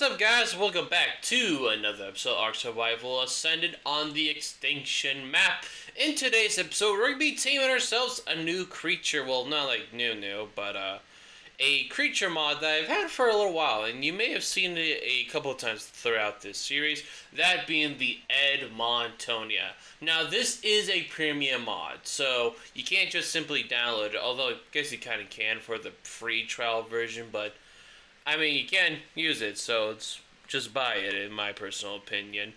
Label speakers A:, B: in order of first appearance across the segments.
A: up, guys? Welcome back to another episode of Ark Survival Ascended on the Extinction map. In today's episode, we're going to be taming ourselves a new creature. Well, not like new, but a creature mod that I've had for a little while, and you may have seen it a couple of times throughout this series, that being the Edmontonia. Now, this is a premium mod, so you can't just simply download it, although I guess you kind of can for the free trial version, but I mean, you can use it, so it's just buy it, in my personal opinion.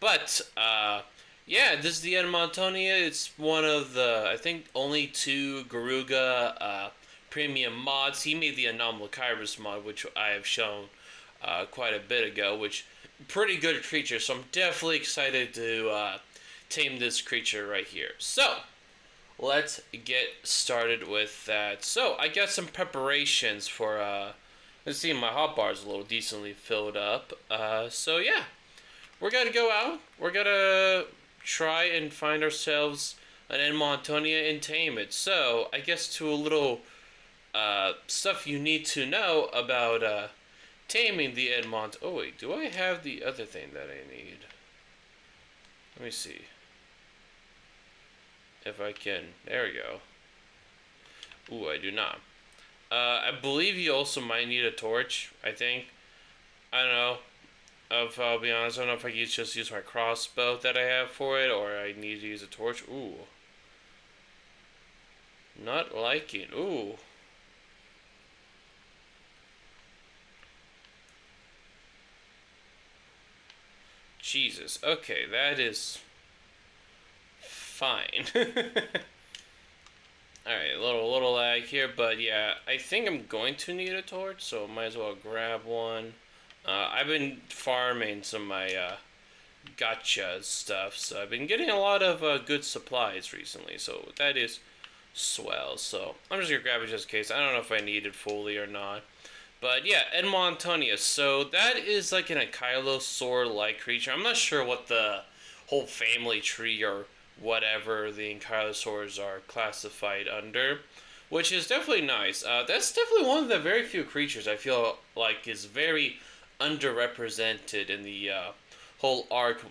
A: But, yeah, this is the Edmontonia. It's one of the, I think, only two Garuga premium mods. He made the Anomalokairos mod, which I have shown quite a bit ago, which pretty good creature, so I'm definitely excited to tame this creature right here. So, let's get started with that. So, I got some preparations for, let's see, my hotbar is a little decently filled up. So yeah, we're gonna go out. We're gonna try and find ourselves an Edmontonia and tame it. So I guess to a little stuff you need to know about taming the Edmont. Oh wait, do I have the other thing that I need? Let me see if I can. There we go. Ooh, I do not. I believe you also might need a torch, I think. I don't know. If I'll be honest, I don't know if I can just use my crossbow that I have for it, or I need to use a torch. Ooh. Not liking. Ooh. Jesus. Okay, that is fine. Alright, a little lag here, but yeah, I think I'm going to need a torch, so might as well grab one. I've been farming some of my gotcha stuff, so I've been getting a lot of good supplies recently, so that is swell. So I'm just going to grab it just in case. I don't know if I need it fully or not. But yeah, Edmontonia. So that is like an ankylosaur-like creature. I'm not sure what the whole family tree or whatever the ankylosaurs are classified under, which is definitely nice. That's definitely one of the very few creatures I feel like is very underrepresented in the whole Ark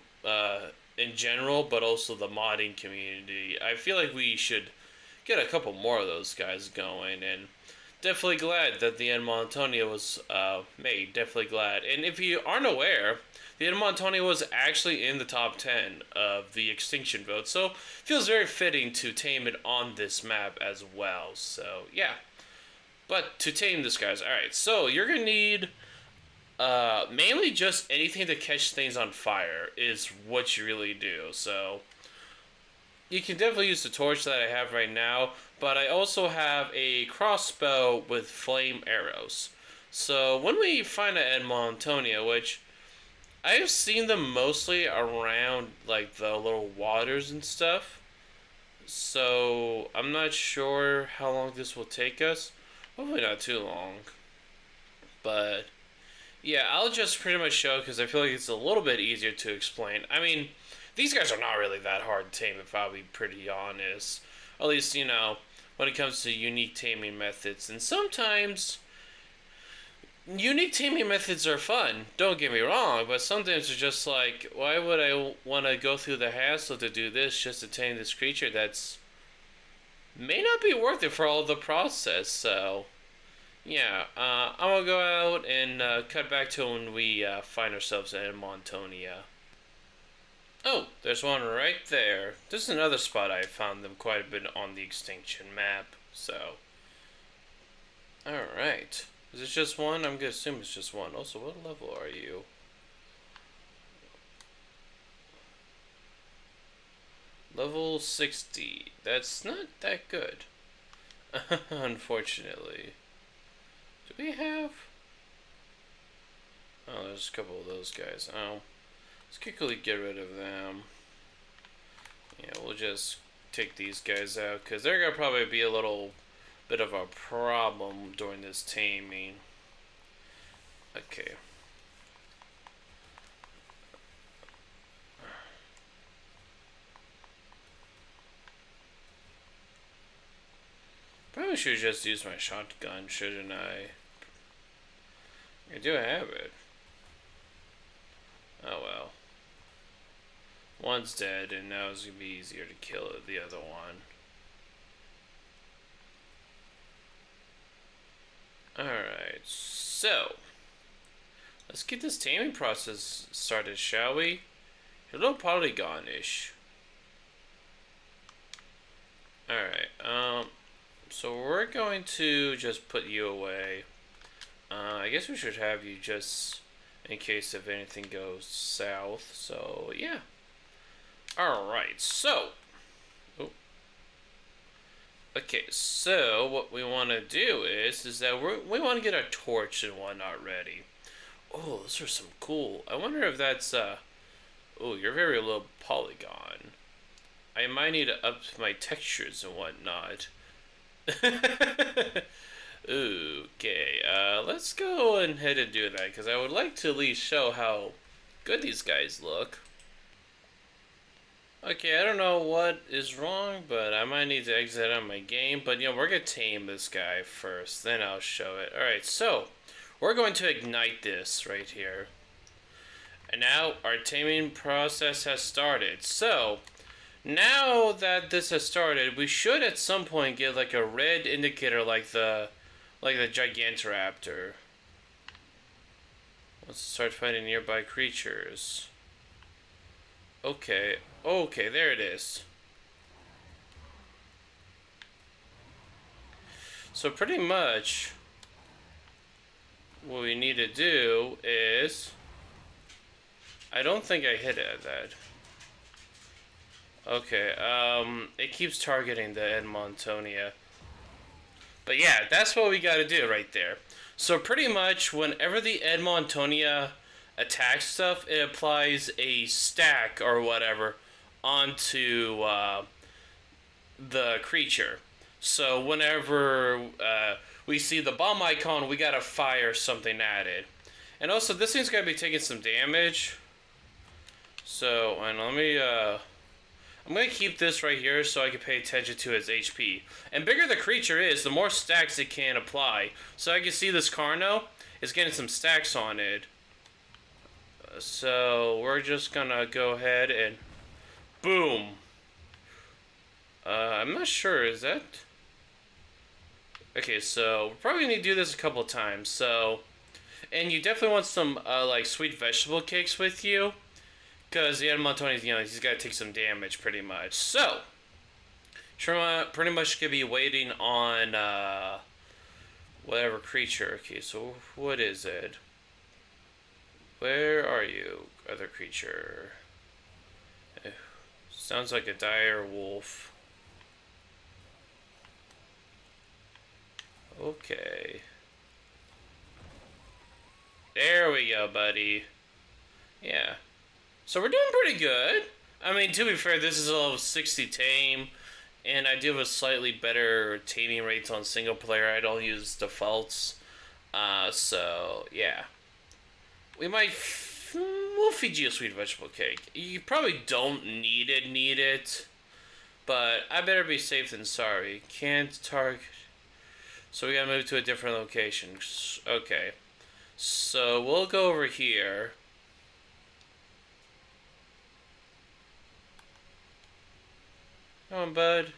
A: in general, but also the modding community. I feel like we should get a couple more of those guys going, and definitely glad that the Edmontonia was made. Definitely glad. And if you aren't aware, the Edmontonia was actually in the top 10 of the Extinction vote, so feels very fitting to tame it on this map as well. So yeah, but to tame this, guys, alright, so you're gonna need mainly just anything to catch things on fire is what you really do. So you can definitely use the torch that I have right now, but I also have a crossbow with flame arrows. So when we find an Edmontonia, which I've seen them mostly around like the little waters and stuff, so I'm not sure how long this will take us. Hopefully not too long. But yeah, I'll just pretty much show because I feel like it's a little bit easier to explain. I mean, these guys are not really that hard to tame, if I'll be pretty honest. At least, you know, when it comes to unique taming methods. And sometimes unique taming methods are fun, don't get me wrong, but sometimes it's just like, why would I want to go through the hassle to do this just to tame this creature that's may not be worth it for all the process. So yeah, I'm gonna go out and cut back to when we find ourselves in Edmontonia. Oh, there's one right there. This is another spot I found them quite a bit on the Extinction map, so alright. Is it just one? I'm gonna assume it's just one. Also, what level are you? Level 60. That's not that good. Unfortunately. Do we have... Oh, there's a couple of those guys. Oh. Let's quickly get rid of them. Yeah, we'll just take these guys out, because they're gonna probably be a little bit of a problem during this taming. Okay. Probably should just use my shotgun, shouldn't I? I do have it. Oh well. One's dead, and now it's gonna be easier to kill the other one. Alright, so let's get this taming process started, shall we? A little polygon-ish. Alright, so we're going to just put you away. I guess we should have you just in case if anything goes south, so yeah. Alright, so. Oh. Okay, so what we want to do is that we want to get our torch and whatnot ready. Oh, those are some cool. I wonder if that's, oh, you're very low polygon. I might need to up my textures and whatnot. Okay, let's go ahead and do that, because I would like to at least show how good these guys look. Okay, I don't know what is wrong, but I might need to exit out my game, but we're gonna tame this guy first, then I'll show it. Alright, so, we're going to ignite this right here. And now, our taming process has started. So, now that this has started, we should at some point get like a red indicator like the Gigantoraptor. Let's start fighting nearby creatures. Okay, there it is. So pretty much what we need to do is, I don't think I hit it at that. Okay, it keeps targeting the Edmontonia. But yeah, that's what we gotta do right there. So pretty much whenever the Edmontonia attacks stuff, it applies a stack or whatever onto the creature. So whenever we see the bomb icon, we gotta fire something at it. And also, this thing's gonna be taking some damage. So, and let me, I'm gonna keep this right here so I can pay attention to its HP. And bigger the creature is, the more stacks it can apply. So I can see this Carno is getting some stacks on it. So we're just gonna go ahead and boom. I'm not sure, is that? Okay, so we probably need to do this a couple times. So, and you definitely want some like sweet vegetable cakes with you, because the Edmontonia, he's got to take some damage pretty much. So, pretty much gonna be waiting on whatever creature. Okay, so what is it? Where are you, other creature? Sounds like a dire wolf. Okay. There we go, buddy. Yeah. So we're doing pretty good. I mean, to be fair, this is a level 60 tame, and I do have a slightly better taming rates on single player. I don't use defaults. So, yeah. We'll feed you a sweet vegetable cake. You probably don't need it, but I better be safe than sorry. Can't target. So we gotta move to a different location. Okay. So we'll go over here. Come on, bud.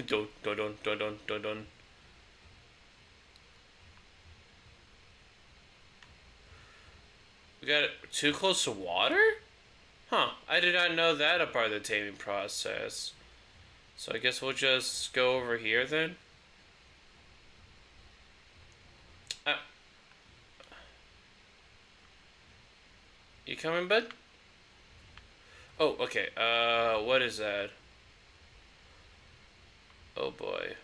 A: Don't. We got it too close to water? Huh, I did not know that a part of the taming process. So I guess we'll just go over here then. You coming, bud? Oh, okay. What is that? Oh boy.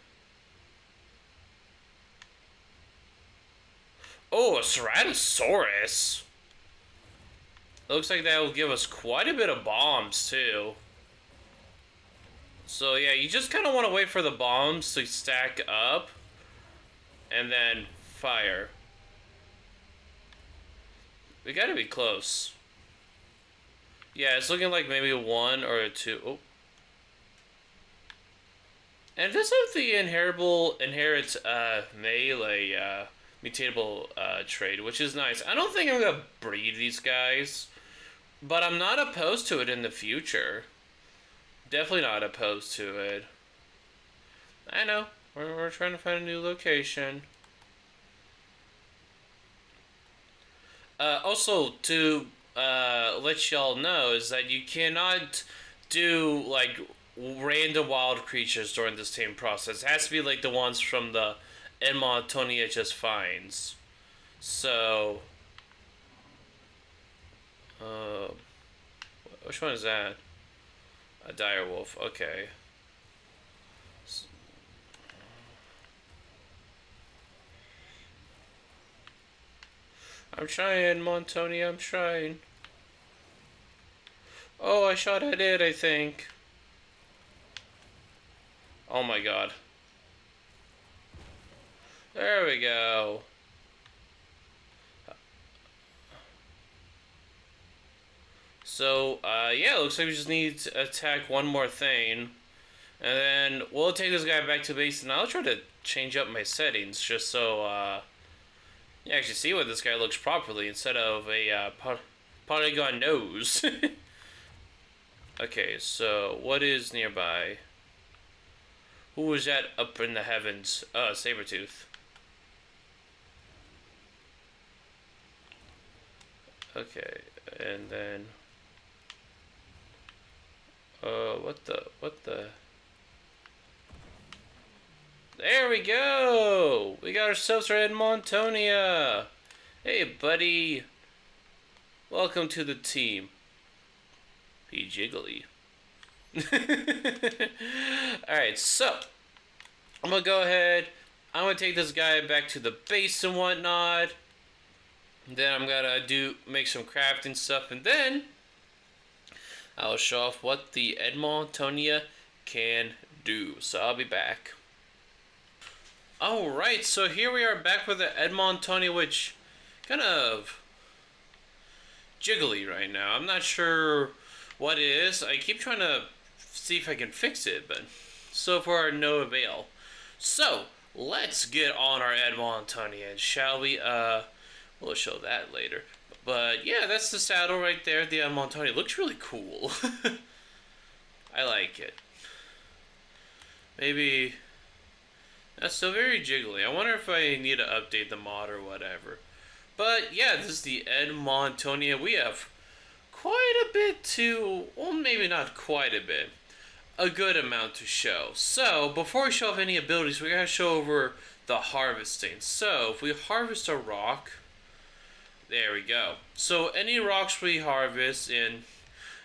A: Oh, a Ceratosaurus. Looks like that will give us quite a bit of bombs, too. So, yeah, you just kind of want to wait for the bombs to stack up. And then fire. We gotta be close. Yeah, it's looking like maybe a 1 or a 2. Oh. And it does have the inherits melee mutatable trade, which is nice. I don't think I'm gonna breed these guys, but I'm not opposed to it in the future. Definitely not opposed to it. I know. We're trying to find a new location. Also, to let y'all know, is that you cannot do, like, random wild creatures during this tame process. It has to be, like, the ones from the Edmontonia just finds. So, uh, which one is that? A dire wolf. Okay. I'm trying, Montonia. I'm trying. Oh, I shot at it, I think. Oh my god. There we go. So, yeah, looks like we just need to attack one more thing. And then we'll take this guy back to base, and I'll try to change up my settings just so, you actually see what this guy looks properly instead of a, polygon nose. Okay, so what is nearby? Who was that up in the heavens? Sabretooth. Okay, and then... what the... There we go! We got ourselves our Edmontonia! Hey, buddy! Welcome to the team. Be jiggly. Alright, so... I'm gonna go ahead. I'm gonna take this guy back to the base and whatnot. Then I'm gonna make some crafting stuff, and then I'll show off what the Edmontonia can do. So I'll be back. Alright, so here we are back with the Edmontonia, which kind of jiggly right now. I'm not sure what it is. I keep trying to see if I can fix it, but so far no avail. So let's get on our Edmontonia, shall we? We'll show that later. But yeah, that's the saddle right there. The Edmontonia looks really cool. I like it. Maybe that's still very jiggly. I wonder if I need to update the mod or whatever. But yeah, this is the Edmontonia. We have quite a bit to, well, maybe not quite a bit, a good amount to show. So before we show off any abilities, we gotta show over the harvesting. So if we harvest a rock, there we go. So any rocks we harvest, and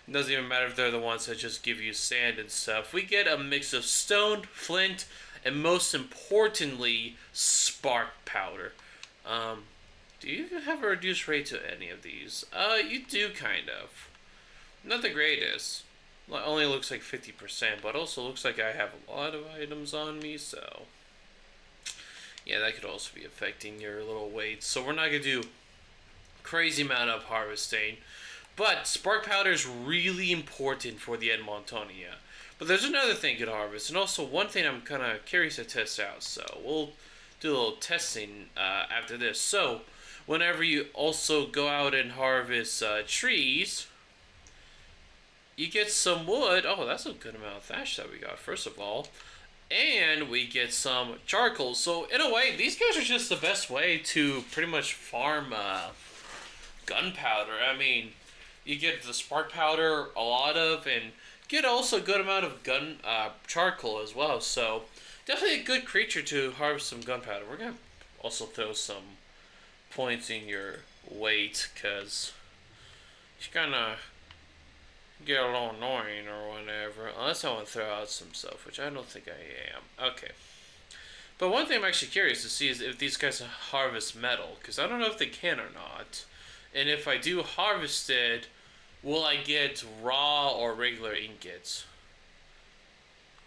A: it doesn't even matter if they're the ones that just give you sand and stuff, we get a mix of stone, flint, and most importantly, spark powder. Do you even have a reduced rate to any of these? You do, kind of. Not the greatest. Only looks like 50%, but also looks like I have a lot of items on me, so... yeah, that could also be affecting your little weights. So we're not going to do crazy amount of harvesting. But spark powder is really important for the Edmontonia. But there's another thing you can harvest, and also one thing I'm kind of curious to test out, so we'll do a little testing after this. So, whenever you also go out and harvest trees, you get some wood. Oh, that's a good amount of thatch that we got, first of all. And we get some charcoal. So, in a way, these guys are just the best way to pretty much farm gunpowder. I mean, you get the spark powder a lot of, and get also a good amount of charcoal as well. So definitely a good creature to harvest some gunpowder. We're gonna also throw some points in your weight, because you're gonna get a little annoying or whatever, unless I want to throw out some stuff, which I don't think I am. Okay. But one thing I'm actually curious to see is if these guys harvest metal, because I don't know if they can or not. And if I do harvest it, will I get raw or regular ingots?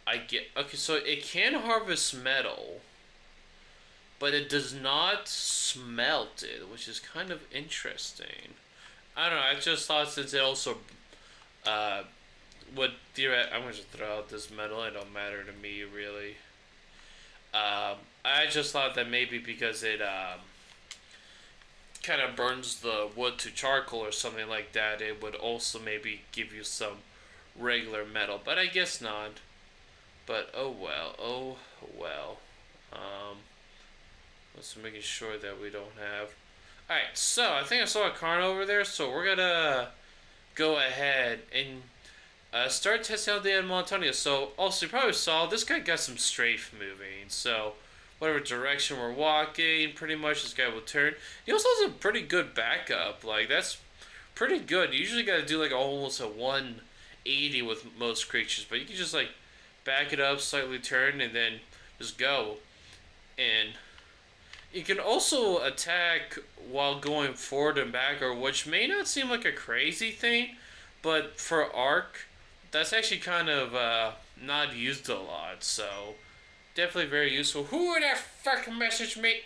A: Okay, so it can harvest metal, but it does not smelt it, which is kind of interesting. I don't know, I just thought since it also, would theoretically, I'm going to throw out this metal, it don't matter to me, really. I just thought that maybe because it, kind of burns the wood to charcoal or something like that, it would also maybe give you some regular metal. But I guess not. But oh well, oh well. Um, let's making sure that we don't have. All right, so I think I saw a Karn over there, so we're gonna go ahead and start testing out the Edmontonia. So also you probably saw this guy got some strafe moving. So whatever direction we're walking, pretty much this guy will turn. He also has a pretty good backup. Like that's pretty good. You usually got to do like almost a 180 with most creatures, but you can just like back it up, slightly turn, and then just go. And you can also attack while going forward and back, or which may not seem like a crazy thing, but for arc, that's actually kind of not used a lot. So definitely very useful. Who would that fucking message me?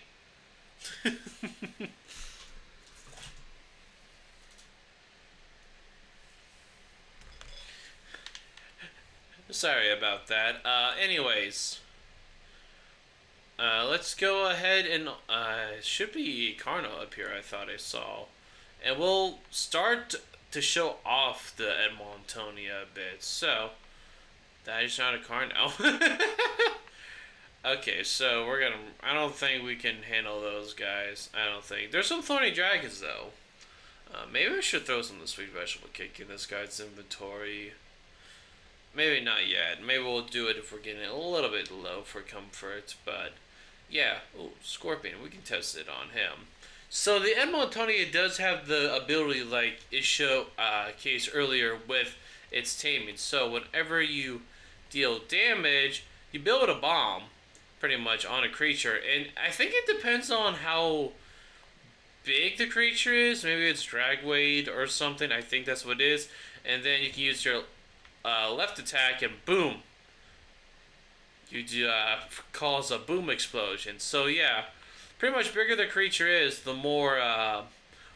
A: Sorry about that. Anyways, let's go ahead and should be Carno up here. I thought I saw, and we'll start to show off the Edmontonia a bit. So that is not a Carno. Okay, so we're gonna. I don't think we can handle those guys. I don't think there's some thorny dragons though. Maybe I should throw some of the sweet vegetable cake in this guy's inventory. Maybe not yet. Maybe we'll do it if we're getting a little bit low for comfort. But yeah, ooh, Scorpion. We can test it on him. So the Edmontonia does have the ability, like it showed case earlier with its taming. So whenever you deal damage, you build a bomb, pretty much on a creature, and I think it depends on how big the creature is. Maybe it's drag weight or something. I think that's what it is. And then you can use your left attack and boom, you cause a boom explosion. So yeah, pretty much bigger the creature is, the more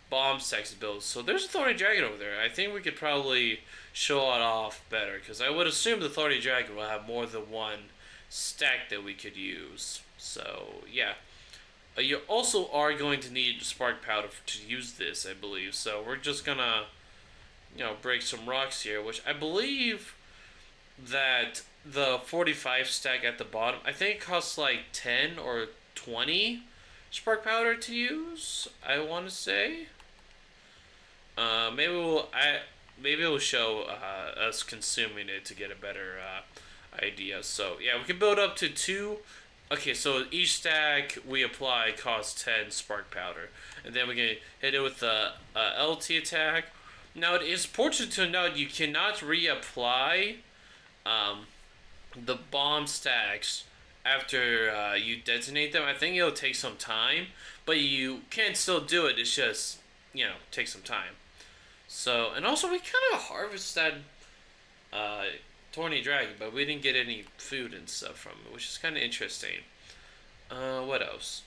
A: bomb stacks it builds. So there's a thorny dragon over there. I think we could probably show it off better because I would assume the thorny dragon will have more than one stack that we could use. So yeah. You also are going to need spark powder to use this, I believe. So we're just gonna, break some rocks here, which I believe that the 45 stack at the bottom, I think it costs like 10 or 20 spark powder to use, I want to say. Maybe we'll show us consuming it to get a better idea. So yeah, we can build up to 2. Okay, so each stack we apply costs 10 spark powder. And then we can hit it with the LT attack. Now, it is important to note you cannot reapply the bomb stacks after you detonate them. I think it'll take some time, but you can still do it. It's just, take some time. So, and also we kind of harvest that thorny dragon, but we didn't get any food and stuff from it, which is kind of interesting. What else?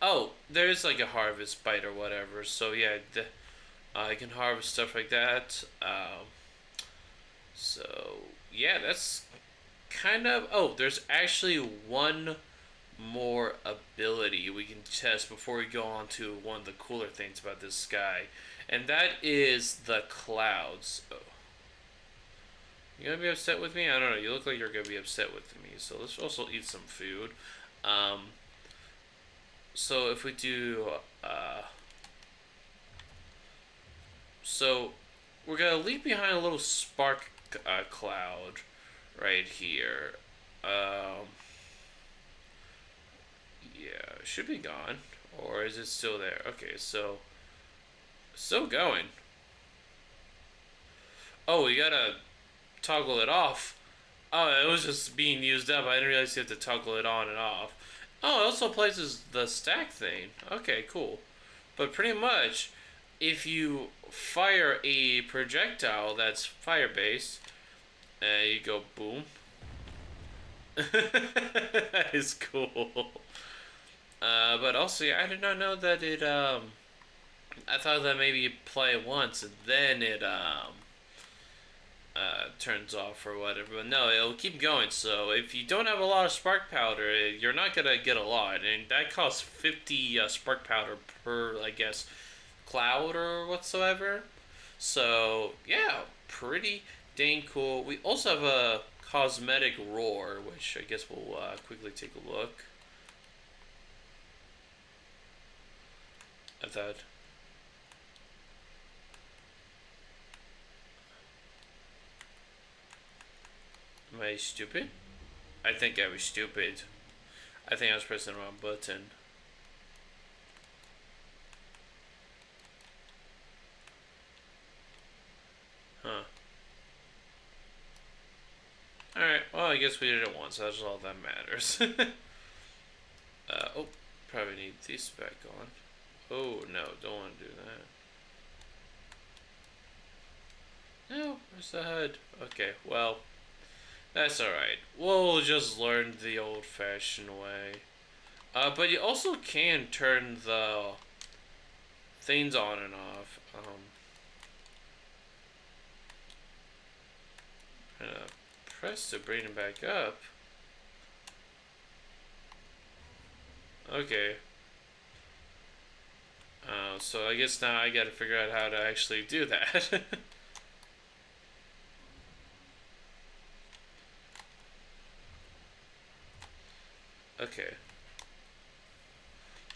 A: Oh, there's like a harvest bite or whatever. So yeah, I can harvest stuff like that. So yeah, that's kind of. Oh, there's actually one more ability we can test before we go on to one of the cooler things about this guy, and that is the clouds. Oh. You gonna be upset with me? I don't know. You look like you're gonna be upset with me. So let's also eat some food. So if we do, so we're gonna leave behind a little spark cloud right here. Yeah, it should be gone, or is it still there? Okay, so still going. Oh, you gotta toggle it off. Oh, it was just being used up. I didn't realize you have to toggle it on and off. Oh, it also places the stack thing. Okay, cool. But pretty much, if you fire a projectile that's fire-based, you go boom. That is cool. But also, yeah, I did not know that it, I thought that maybe you play it once and then it, turns off or whatever. But no, it'll keep going. So if you don't have a lot of spark powder, you're not gonna get a lot, and that costs 50 spark powder per, I guess, cloud or whatsoever. So yeah, pretty dang cool. We also have a cosmetic roar, which I guess we'll quickly take a look at that. Am I stupid? I think I was stupid. I think I was pressing the wrong button. Huh. Alright, well, I guess we did it once. That's all that matters. Oh, probably need this back on. Oh, no, don't want to do that. No, where's the HUD? Okay, well, that's alright. We'll just learn the old-fashioned way. But you also can turn the things on and off. Press to bring it back up. Okay. So I guess now I gotta figure out how to actually do that. Okay.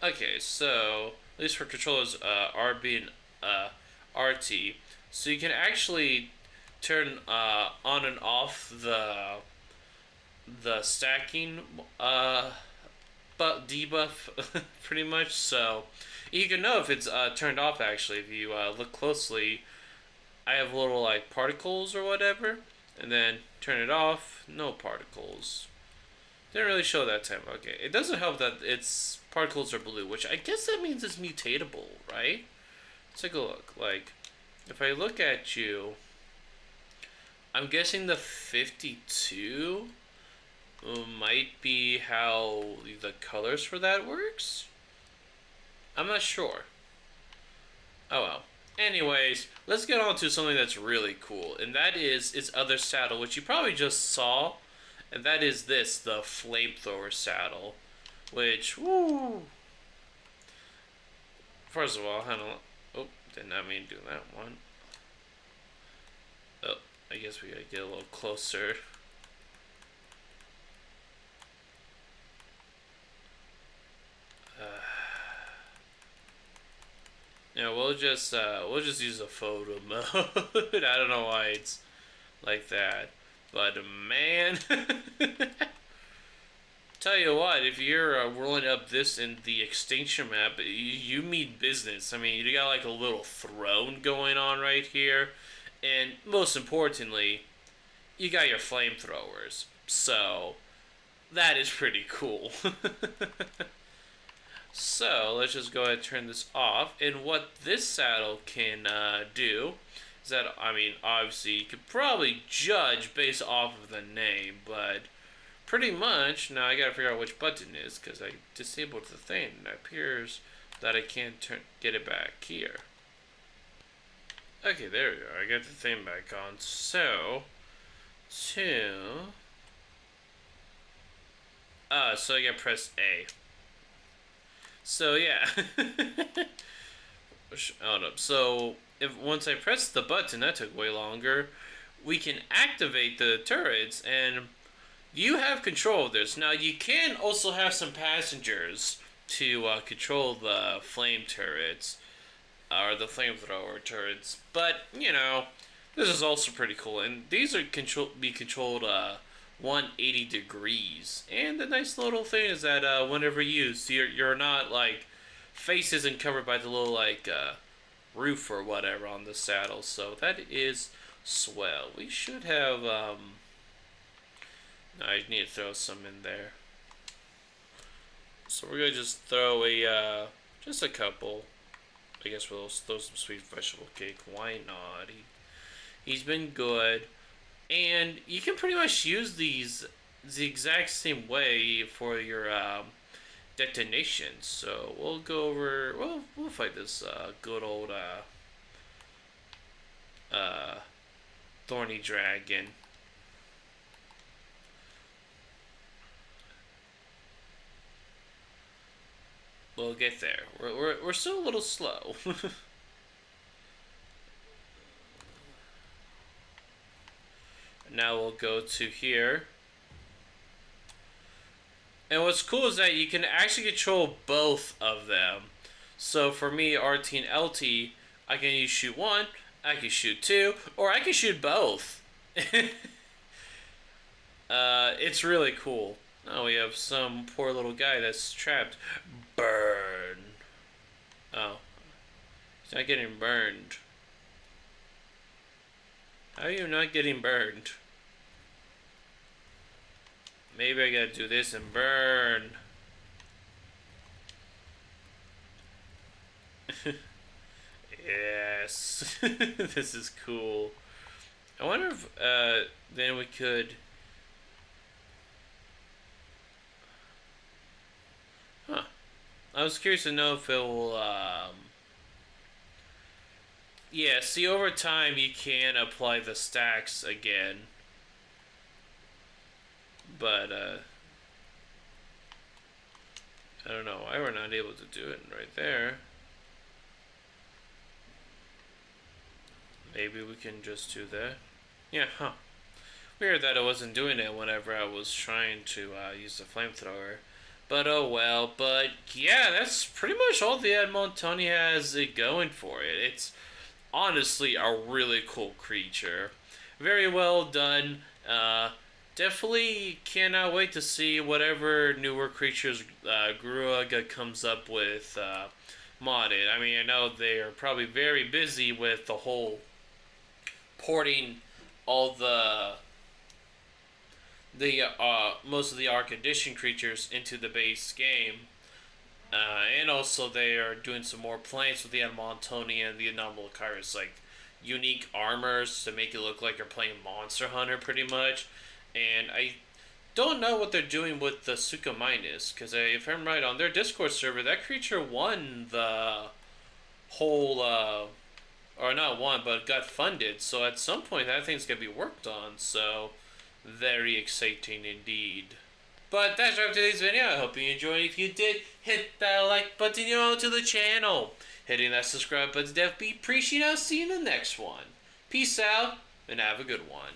A: Okay, so at least for controllers, RB and RT, so you can actually turn on and off the stacking but debuff pretty much. So you can know if it's turned off. Actually, if you look closely, I have little like particles or whatever, and then turn it off, no particles. Didn't really show that time. Okay, it doesn't help that its particles are blue, which I guess that means it's mutatable, right? Let's take a look. Like, if I look at you, I'm guessing the 52 might be how the colors for that works. I'm not sure. Oh well. Anyways, let's get on to something that's really cool, and that is its other saddle, which you probably just saw, and that is this, the flamethrower saddle, which, woo! First of all, hold on. Oh, did not mean to do that one. Oh, I guess we gotta get a little closer. Yeah, we'll just use a photo mode. I don't know why it's like that, but man, tell you what, if you're rolling up this in the Extinction map, you mean business. I mean, you got like a little throne going on right here, and most importantly, you got your flamethrowers. So that is pretty cool. So let's just go ahead and turn this off. And what this saddle can do is that, I mean, obviously you could probably judge based off of the name, but pretty much now I gotta figure out which button it is because I disabled the thing. And it appears that I can't get it back here. Okay, there we go. I got the thing back on. So, so I gotta press A. So yeah. Hold up. So if once I press the button, that took way longer. We can activate the turrets, and you have control of this. Now you can also have some passengers to control the flame turrets or the flamethrower turrets. But you know, this is also pretty cool, and these are controlled 180 degrees. And the nice little thing is that whenever used, you're not like face isn't covered by the little like roof or whatever on the saddle. So that is swell. We should have I need to throw some in there. So we're gonna just throw a just a couple. I guess we'll throw some sweet vegetable cake. Why not? He's been good. And you can pretty much use these the exact same way for your detonations. So we'll go over. We'll fight this good old thorny dragon. We'll get there. We're still a little slow. Now we'll go to here. And what's cool is that you can actually control both of them. So for me, RT and LT, I can shoot one, I can shoot two, or I can shoot both. It's really cool. Oh, we have some poor little guy that's trapped. Burn. Oh. He's not getting burned. How are you not getting burned? Maybe I gotta do this and burn. Yes. This is cool. I wonder if then we could... Huh. I was curious to know if it will... Yeah, see, over time you can apply the stacks again. But, I don't know why we're not able to do it right there. Maybe we can just do that. Yeah, huh. Weird that I wasn't doing it whenever I was trying to use the flamethrower. But oh well. But yeah, that's pretty much all the Edmontonia has it going for it. It's honestly a really cool creature. Very well done. Definitely cannot wait to see whatever newer creatures Gruaga comes up with modded. I mean, I know they are probably very busy with the whole porting all the most of the Arc Edition creatures into the base game. And also they are doing some more plans with the Edmontonia and the Anomalocyrus, like unique armors to make it look like you're playing Monster Hunter pretty much. And I don't know what they're doing with the Suchomimus, because if I'm right, on their Discord server, that creature won the whole, or not won, but got funded. So at some point that thing's going to be worked on, so very exciting indeed. But that's right for today's video. I hope you enjoyed. If you did, hit that like button, you're on to the channel. Hitting that subscribe button definitely appreciated. I'll see you in the next one. Peace out, and have a good one.